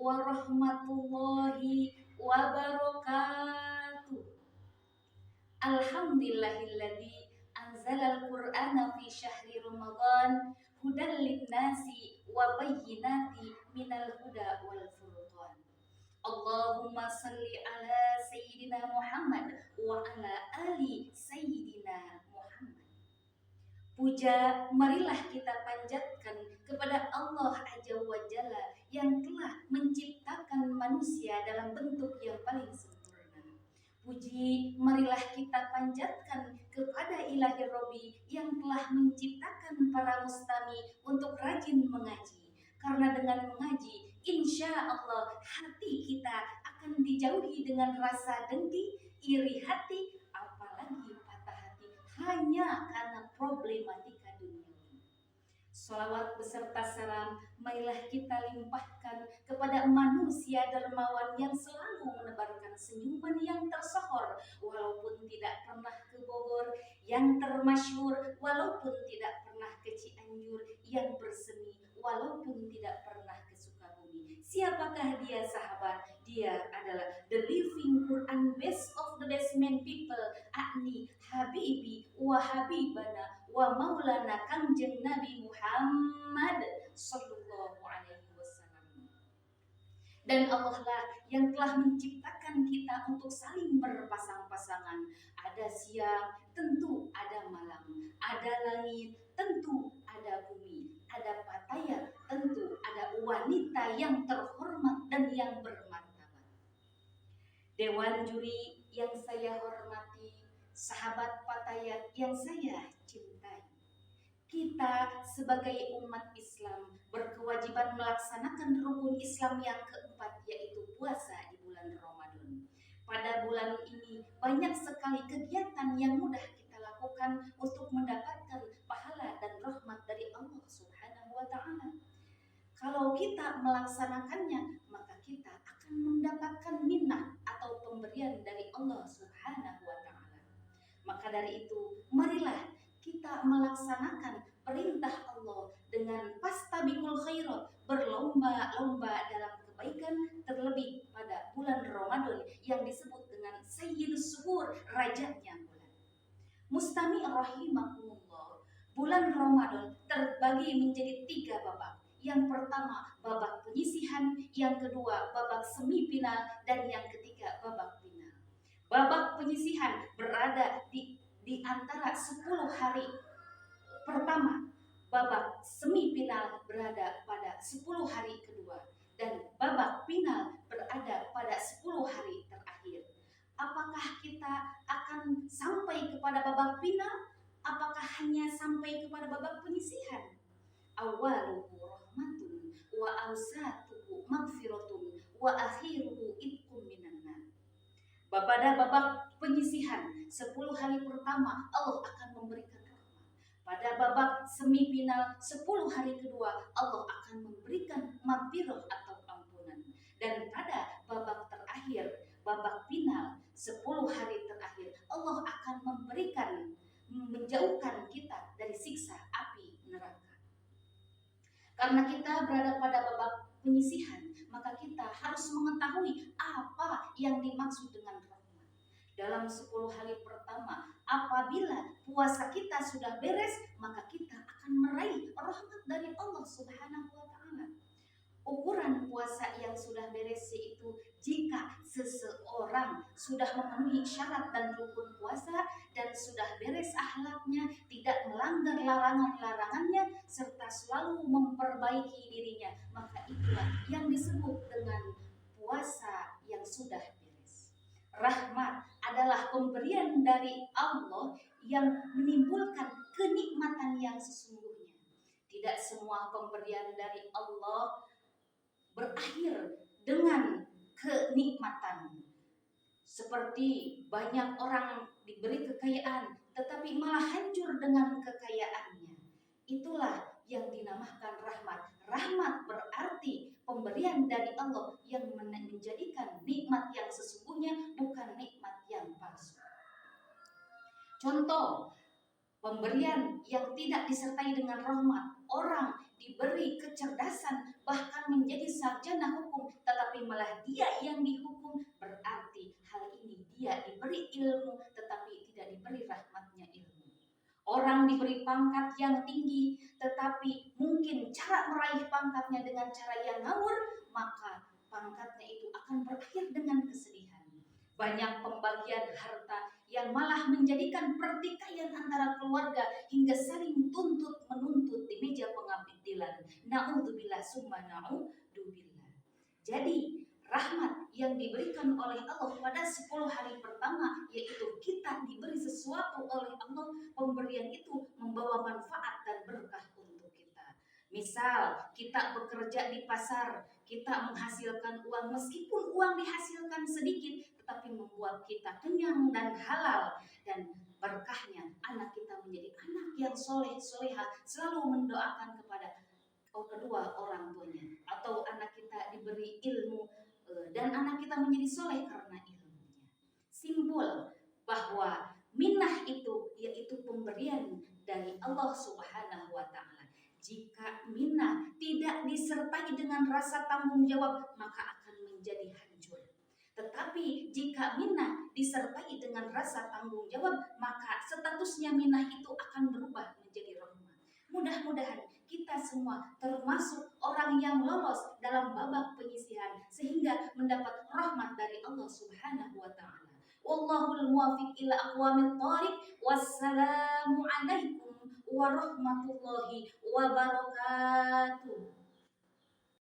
warahmatullahi wabarakatuh. Alhamdulillahilladzi anzalal Qur'ana fi syahri Ramadan hudan linnasi wa bayyinati minal huda wal furqan. Allahumma salli ala sayyidina Muhammad wa ala ali sayyidina Muhammad. Puja marilah kita panjatkan kepada Allah Azza wa Jalla yang telah menciptakan manusia dalam bentuk yang paling sempurna. Puji marilah kita panjatkan kepada Ilahi Robbi yang telah menciptakan para mustami untuk rajin mengaji. Karena dengan mengaji, insya Allah hati kita akan dijauhi dengan rasa dengki, iri hati, apalagi patah hati hanya karena problematika dunia. Salawat beserta salam marilah kita limpahkan kepada manusia dermawan yang selalu menebarkan senyuman yang tersohor walaupun tidak pernah ke Bogor, yang termasyhur walaupun tidak pernah ke Cianjur, yang bersemi walaupun tidak pernah ke Sukabumi. Siapakah dia sahabat? Dia adalah the living Quran best of the basement people, akni habibi wa habibana wa maulana kanjeng Nabi Muhammad sallallahu alaihi wasallam. Dan Allah lah yang telah menciptakan kita untuk saling berpasang-pasangan. Ada siang, tentu ada malam. Ada langit, tentu ada bumi. Ada pataya, tentu ada wanita yang terhormat dan yang bermartabat. Dewan juri yang saya hormati, sahabat Patayat yang saya cintai. Kita sebagai umat Islam berkewajiban melaksanakan rukun Islam yang keempat, yaitu puasa di bulan Ramadan. Pada bulan ini banyak sekali kegiatan yang mudah kita lakukan untuk mendapatkan pahala dan rahmat dari Allah Subhanahu wa Ta'ala. Kalau kita melaksanakannya, maka kita akan mendapatkan minnah atau pemberian dari Allah Subhanahu wa Ta'ala. Maka dari itu, marilah kita melaksanakan perintah Allah dengan fastabiqul khairat, berlomba-lomba dalam kebaikan, terlebih pada bulan Ramadan yang disebut dengan Sayyidus Suhur, rajanya bulan. Mustami rahimakumullah, bulan Ramadan terbagi menjadi 3 babak. Yang pertama babak penyisihan, yang kedua babak semifinal, dan yang ketiga babak final. Babak penyisihan berada di antara 10 hari pertama, babak semifinal berada pada 10 hari kedua, dan babak final berada pada 10 hari terakhir. Apakah kita akan sampai kepada babak final? Apakah hanya sampai kepada babak penyisihan? Awaluhu rahmatun wa awsatuhu maghfiratun wa akhiruhu itqum minan nar. Pada babak penyisihan 10 hari pertama Allah akan memberikan rahmat. Pada babak semifinal 10 hari kedua Allah akan memberikan maghfirah atau ampunan. Dan pada babak terakhir, babak final 10 hari terakhir Allah akan menjauhkan kita dari siksa api neraka. Karena kita berada pada babak penyisihan, maka kita harus mengetahui apa yang dimaksud dengan rahmat. Dalam 10 hari pertama, apabila puasa kita sudah beres, maka kita akan meraih rahmat dari Allah Subhanahu wa Ta'ala. Ukuran puasa yang sudah beres yaitu jika seseorang sudah memenuhi syarat dan rukun puasa dan sudah beres akhlaknya, tidak melanggar larangan-larangannya, serta selalu memperbaiki dirinya, maka itulah yang disebut dengan puasa yang sudah beres. Rahmat adalah pemberian dari Allah yang menimbulkan kenikmatan yang sesungguhnya. Tidak semua pemberian dari Allah berakhir dengan kenikmatan. Seperti banyak orang diberi kekayaan tetapi malah hancur dengan kekayaannya. Itulah yang dinamakan rahmat. Rahmat berarti pemberian dari Allah yang menjadikan nikmat yang sesungguhnya, bukan nikmat yang palsu. Contoh pemberian yang tidak disertai dengan rahmat, orang diberi kecerdasan, bahkan menjadi sarjana hukum, tetapi malah dia yang dihukum, berarti hal ini dia diberi ilmu tetapi tidak diberi rahmatnya ilmu. Orang diberi pangkat yang tinggi, tetapi mungkin cara meraih pangkatnya dengan cara yang ngawur, maka pangkatnya itu akan berakhir dengan kesedihan. Banyak pembagian harta yang malah menjadikan pertikaian antara keluarga hingga saling tuntut menuntut di meja pengabdilan. Na'udzubillah summa na'udzubillah. Jadi rahmat yang diberikan oleh Allah pada 10 hari pertama, yaitu kita diberi sesuatu oleh Allah, pemberian itu membawa manfaat dan berkah untuk kita. Misal kita bekerja di pasar, kita menghasilkan uang, meskipun uang dihasilkan sedikit tetapi membuat kita kenyang dan halal, dan berkahnya anak kita menjadi anak yang soleh soleha, selalu mendoakan kepada kedua orang tuanya, atau anak kita diberi ilmu dan anak kita menjadi soleh karena ilmunya. Simbol bahwa minah itu yaitu pemberian dari Allah Subhanahu wa Ta'ala. Jika minah tidak disertai dengan rasa tanggung jawab, maka akan menjadi hancur. Tetapi jika minah disertai dengan rasa tanggung jawab, maka statusnya minah itu akan berubah menjadi rahmat. Mudah-mudahan kita semua termasuk orang yang lolos dalam babak penyisihan sehingga mendapat rahmat dari Allah Subhanahu wa Ta'ala. Wallahul muwaffiq ila aqwamit thariq. Wassalamu alaikum warahmatullahi wabarakatuh.